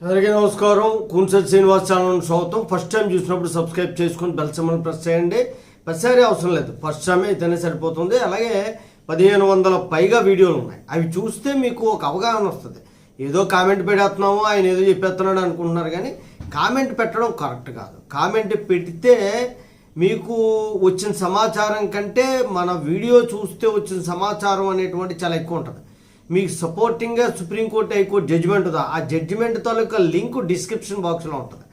అందరికీ నమస్కారం. కూన్సెట్ శ్రీనివాస్ ఛానల్ స్వాగతం. ఫస్ట్ టైం చూసినప్పుడు సబ్స్క్రైబ్ చేసుకొని బెల్ సింబల్ ప్రెస్ చేయండి. ప్రతిసారి అవసరం లేదు, ఫస్ట్ టైమే అయితేనే సరిపోతుంది. అలాగే 1500 పైగా వీడియోలు ఉన్నాయి, అవి చూస్తే మీకు ఒక అవగాహన వస్తుంది. ఏదో కామెంట్ పెడేస్తున్నాము, ఆయన ఏదో చెప్పేస్తున్నాడు అనుకుంటున్నారు, కానీ కామెంట్ పెట్టడం కరెక్ట్ కాదు. కామెంట్ పెడితే మీకు వచ్చిన సమాచారం కంటే మన వీడియో చూస్తే వచ్చిన సమాచారం అనేటువంటి చాలా ఎక్కువ ఉంటుంది. మీకు సపోర్టింగ్గా సుప్రీంకోర్టు హైకోర్టు జడ్జిమెంట్ ఉందా, ఆ జడ్జిమెంట్ తాలూకా లింక్ డిస్క్రిప్షన్ బాక్స్లో ఉంటుంది.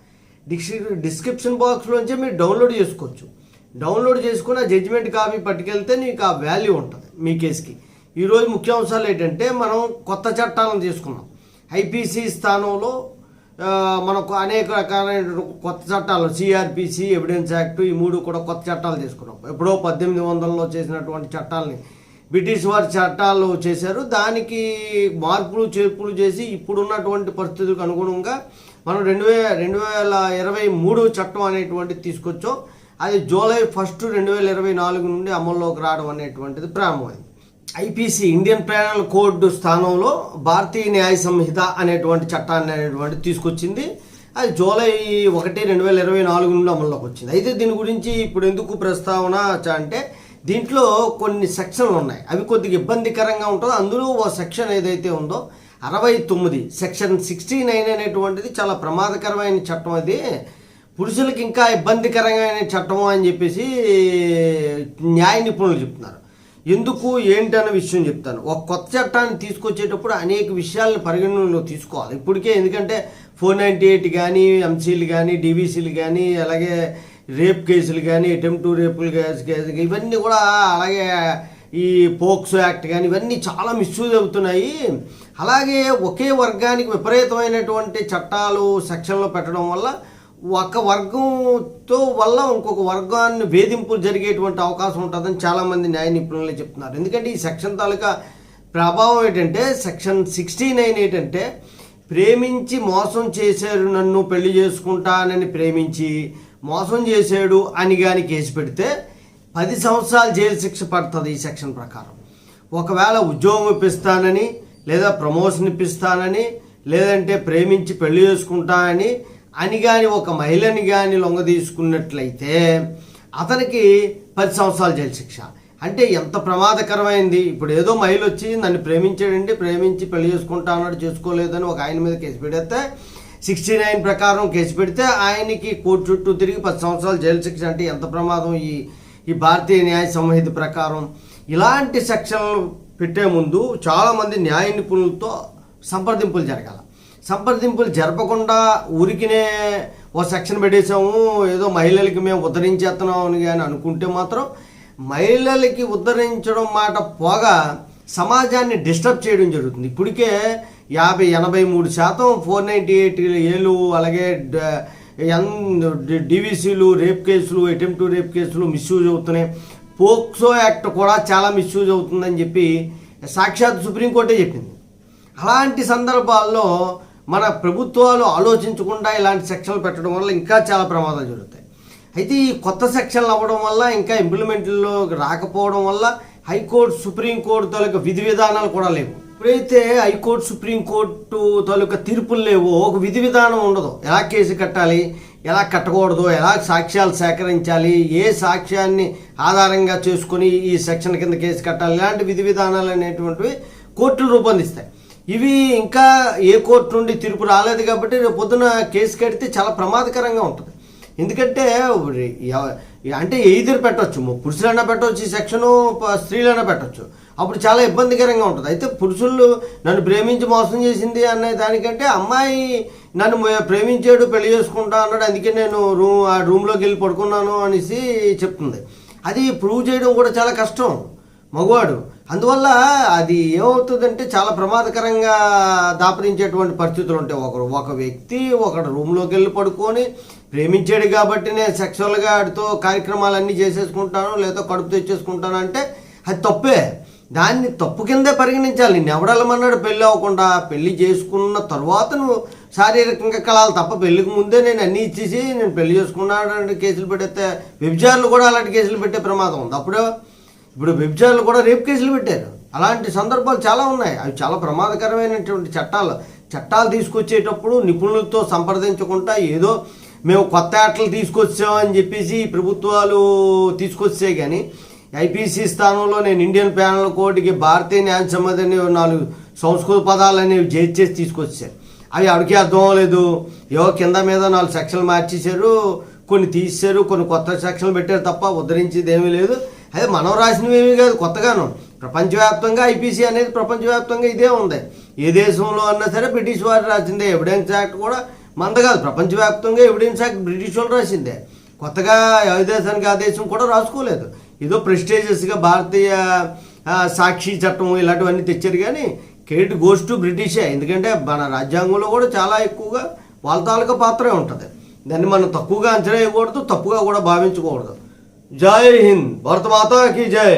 డిస్క్రిప్షన్ బాక్స్లోంచే మీరు డౌన్లోడ్ చేసుకోవచ్చు. డౌన్లోడ్ చేసుకుని ఆ జడ్జిమెంట్ కాపీ పట్టుకెళ్తే నీకు ఆ వాల్యూ ఉంటుంది మీ కేసుకి. ఈరోజు ముఖ్యాంశాలు ఏంటంటే, మనం కొత్త చట్టాలను తీసుకున్నాం. ఐపీసీ స్థానంలో మనకు అనేక రకాలైన కొత్త చట్టాలు, సిఆర్పిసి, ఎవిడెన్స్ యాక్ట్, ఈ మూడు కూడా కొత్త చట్టాలు తీసుకున్నాం. ఎప్పుడో 1800లో చేసినటువంటి చట్టాలని బ్రిటిష్ వారి చట్టాలు చేశారు. దానికి మార్పులు చేర్పులు చేసి ఇప్పుడున్నటువంటి పరిస్థితులకు అనుగుణంగా మనం 2023 చట్టం అనేటువంటిది తీసుకొచ్చాం. అది జూలై 1, 2024 నుండి అమల్లోకి రావడం అనేటువంటిది ప్రారంభమైంది. ఐపీసీ ఇండియన్ పీనల్ కోడ్ స్థానంలో భారతీయ న్యాయ సంహిత అనేటువంటి చట్టాన్ని అనేటువంటిది తీసుకొచ్చింది. అది జూలై 1, 2024 నుండి అమల్లోకి వచ్చింది. అయితే దీని గురించి ఇప్పుడు ఎందుకు ప్రస్తావన అంటే, దీంట్లో కొన్ని సెక్షన్లు ఉన్నాయి, అవి కొద్దిగా ఇబ్బందికరంగా ఉంటుంది. అందులో ఓ సెక్షన్ ఏదైతే ఉందో 69 సెక్షన్ 69 అనేటువంటిది చాలా ప్రమాదకరమైన చట్టం. అది పురుషులకి ఇంకా ఇబ్బందికరమైన చట్టం అని చెప్పేసి న్యాయ నిపుణులు చెప్తున్నారు. ఎందుకు ఏంటి అన్న విషయం చెప్తాను. ఒక కొత్త చట్టాన్ని తీసుకొచ్చేటప్పుడు అనేక విషయాలను పరిగణనలో తీసుకోవాలి ఇప్పటికే. ఎందుకంటే 498 కానీ, ఎంసీలు కానీ, డీవీసీలు కానీ, అలాగే రేప్ కేసులు కానీ, అటెంప్ట్ టు రేపులు కేసు, ఇవన్నీ కూడా, అలాగే ఈ పోక్సో యాక్ట్ కానీ, ఇవన్నీ చాలా మిస్యూజ్ అవుతున్నాయి. అలాగే ఒకే వర్గానికి విపరీతమైనటువంటి చట్టాలు సెక్షన్లో పెట్టడం వల్ల ఒక వర్గంతో వల్ల ఇంకొక వర్గాన్ని వేధింపులు జరిగేటువంటి అవకాశం ఉంటుందని చాలామంది న్యాయ నిపుణులే చెప్తున్నారు. ఎందుకంటే ఈ సెక్షన్ తాలూకా ప్రభావం ఏంటంటే, సెక్షన్ 69 ఏంటంటే, ప్రేమించి మోసం చేశారు, నన్ను పెళ్లి చేసుకుంటానని ప్రేమించి మోసం చేశాడు అని కానీ కేసు పెడితే 10 సంవత్సరాలు జైలు శిక్ష పడుతుంది ఈ సెక్షన్ ప్రకారం. ఒకవేళ ఉద్యోగం ఇప్పిస్తానని, లేదా ప్రమోషన్ ఇప్పిస్తానని, లేదంటే ప్రేమించి పెళ్లి చేసుకుంటానని కానీ ఒక మహిళని కానీ లొంగ తీసుకున్నట్లయితే అతనికి 10 సంవత్సరాలు జైలు శిక్ష. అంటే ఎంత ప్రమాదకరమైంది. ఇప్పుడు ఏదో మహిళ వచ్చి నన్ను ప్రేమించాడండి, ప్రేమించి పెళ్లి చేసుకుంటా అన్నాడు, చేసుకోలేదని ఒక ఆయన మీద కేసు పెడితే 69 ప్రకారం కేసు పెడితే ఆయనకి కోర్టు చుట్టూ తిరిగి 10 సంవత్సరాలు జైలు శిక్ష. అంటే ఎంత ప్రమాదం. ఈ భారతీయ న్యాయ సంహిత ప్రకారం ఇలాంటి సెక్షన్లు పెట్టే ముందు చాలామంది న్యాయ నిపుణులతో సంప్రదింపులు జరగాల. సంప్రదింపులు జరపకుండా ఊరికినే ఓ సెక్షన్ పెట్టేసాము, ఏదో మహిళలకి మేము ఉద్ధరించేస్తున్నాం అని కానీ అనుకుంటే మాత్రం, మహిళలకి ఉద్ధరించడం మాట పోగా సమాజాన్ని డిస్టర్బ్ చేయడం జరుగుతుంది. ఇప్పటికే 50-83% 498 ఏళ్ళు, అలాగే డీవీసీలు, రేప్ కేసులు, అటెంప్ట్ టు రేప్ కేసులు మిస్యూజ్ అవుతున్నాయి. పోక్సో యాక్ట్ కూడా చాలా మిస్యూజ్ అవుతుందని చెప్పి సాక్షాత్ సుప్రీంకోర్టే చెప్పింది. అలాంటి సందర్భాల్లో మన ప్రభుత్వాలు ఆలోచించకుండా ఇలాంటి సెక్షన్లు పెట్టడం వల్ల ఇంకా చాలా ప్రమాదాలు జరుగుతాయి. అయితే ఈ కొత్త సెక్షన్లు అవ్వడం వల్ల, ఇంకా ఇంప్లిమెంట్లో రాకపోవడం వల్ల హైకోర్టు, సుప్రీంకోర్టు తాలూకా విధి విధానాలు కూడా లేవు. ఎప్పుడైతే హైకోర్టు, సుప్రీంకోర్టు తాలూకా తీర్పులు లేవో ఒక విధి విధానం ఉండదు. ఎలా కేసు కట్టాలి, ఎలా కట్టకూడదు, ఎలా సాక్ష్యాలు సేకరించాలి, ఏ సాక్ష్యాన్ని ఆధారంగా చేసుకొని ఈ సెక్షన్ కింద కేసు కట్టాలి, ఇలాంటి విధి విధానాలు అనేటువంటివి కోర్టులు రూపొందిస్తాయి. ఇవి ఇంకా ఏ కోర్టు నుండి తీర్పు రాలేదు కాబట్టి రేపు పొద్దున కేసు కడితే చాలా ప్రమాదకరంగా ఉంటుంది. ఎందుకంటే అంటే ఎయిదర్ పెట్టవచ్చు, పురుషులైనా పెట్టవచ్చు ఈ సెక్షను, స్త్రీలైనా పెట్టవచ్చు. అప్పుడు చాలా ఇబ్బందికరంగా ఉంటుంది. అయితే పురుషులు నన్ను ప్రేమించి మోసం చేసింది అనే దానికంటే, అమ్మాయి నన్ను ప్రేమించాడు, పెళ్లి చేసుకుంటా అన్నాడు, అందుకే నేను ఆ రూమ్లోకి వెళ్ళి పడుకున్నాను అనేసి చెప్తుంది. అది ప్రూవ్ చేయడం కూడా చాలా కష్టం మగవాడు. అందువల్ల అది ఏమవుతుందంటే చాలా ప్రమాదకరంగా దాపరించేటువంటి పరిస్థితులు ఉంటాయి. ఒక వ్యక్తి ఒకడు రూమ్లోకి వెళ్ళి పడుకొని ప్రేమించాడు కాబట్టి నేను సెక్షువల్గా వాడితో కార్యక్రమాలన్నీ చేసేసుకుంటాను, లేదా కడుపు తెచ్చేసుకుంటాను అంటే అది తప్పే. దాన్ని తప్పు కిందే పరిగణించాలి. నిన్ను ఎవడెళ్ళమన్నాడు పెళ్ళి అవ్వకుండా? పెళ్లి చేసుకున్న తర్వాత నువ్వు శారీరకంగా కలాలి తప్ప, పెళ్లికి ముందే నేను అన్నీ ఇచ్చేసి నేను పెళ్లి చేసుకున్నాడు కేసులు పెడితే, వ్యభిచారులు కూడా అలాంటి కేసులు పెట్టే ప్రమాదం ఉంది. ఇప్పుడు వ్యభిచారులు కూడా రేప్ కేసులు పెట్టారు. అలాంటి సందర్భాలు చాలా ఉన్నాయి. అవి చాలా ప్రమాదకరమైనటువంటి చట్టాలు. చట్టాలు తీసుకొచ్చేటప్పుడు నిపుణులతో సంప్రదించకుండా ఏదో మేము కొత్త యాక్ట్లు తీసుకొచ్చామని చెప్పేసి ప్రభుత్వాలు తీసుకొచ్చే కానీ ఐపీసీ స్థానంలో నేను ఇండియన్ ప్యానల్ కోర్టుకి భారతీయ న్యాయ సమితి అనే 4 సంస్కృత పదాలు అనేవి చేసి తీసుకొచ్చారు. అవి అడిగి అర్థం అవ్వలేదు. ఏవో కింద మీద 4 సెక్షన్లు మార్చేశారు, కొన్ని తీసేశారు, కొన్ని కొత్త సెక్షన్లు పెట్టారు తప్ప ఉద్ధరించేది ఏమీ లేదు. అదే మనం రాసినవి ఏమీ కాదు, కొత్తగాను ప్రపంచవ్యాప్తంగా ఐపీసీ అనేది ప్రపంచవ్యాప్తంగా ఇదే ఉంది. ఏ దేశంలో అన్నా సరే బ్రిటిష్ వారు రాసిందే. ఎవిడెన్స్ యాక్ట్ కూడా మనది కాదు, ప్రపంచవ్యాప్తంగా ఎవిడెన్స్ యాక్ట్ బ్రిటిష్ వాళ్ళు రాసిందే. కొత్తగా ఏ దేశానికి ఆ దేశం కూడా రాసుకోలేదు. ఏదో ప్రెస్టేజియస్గా భారతీయ సాక్షి చట్టం ఇలాంటివన్నీ తెచ్చారు కానీ క్రెడిట్ గోస్ టు బ్రిటిషే. ఎందుకంటే మన రాజ్యాంగంలో కూడా చాలా ఎక్కువగా వాళ్ళ తాలూకా పాత్రే ఉంటుంది. దాన్ని మనం తక్కువగా అంచనా వేయకూడదు, తప్పుగా కూడా భావించకూడదు. జై హింద్, భారత మాతాకి జై.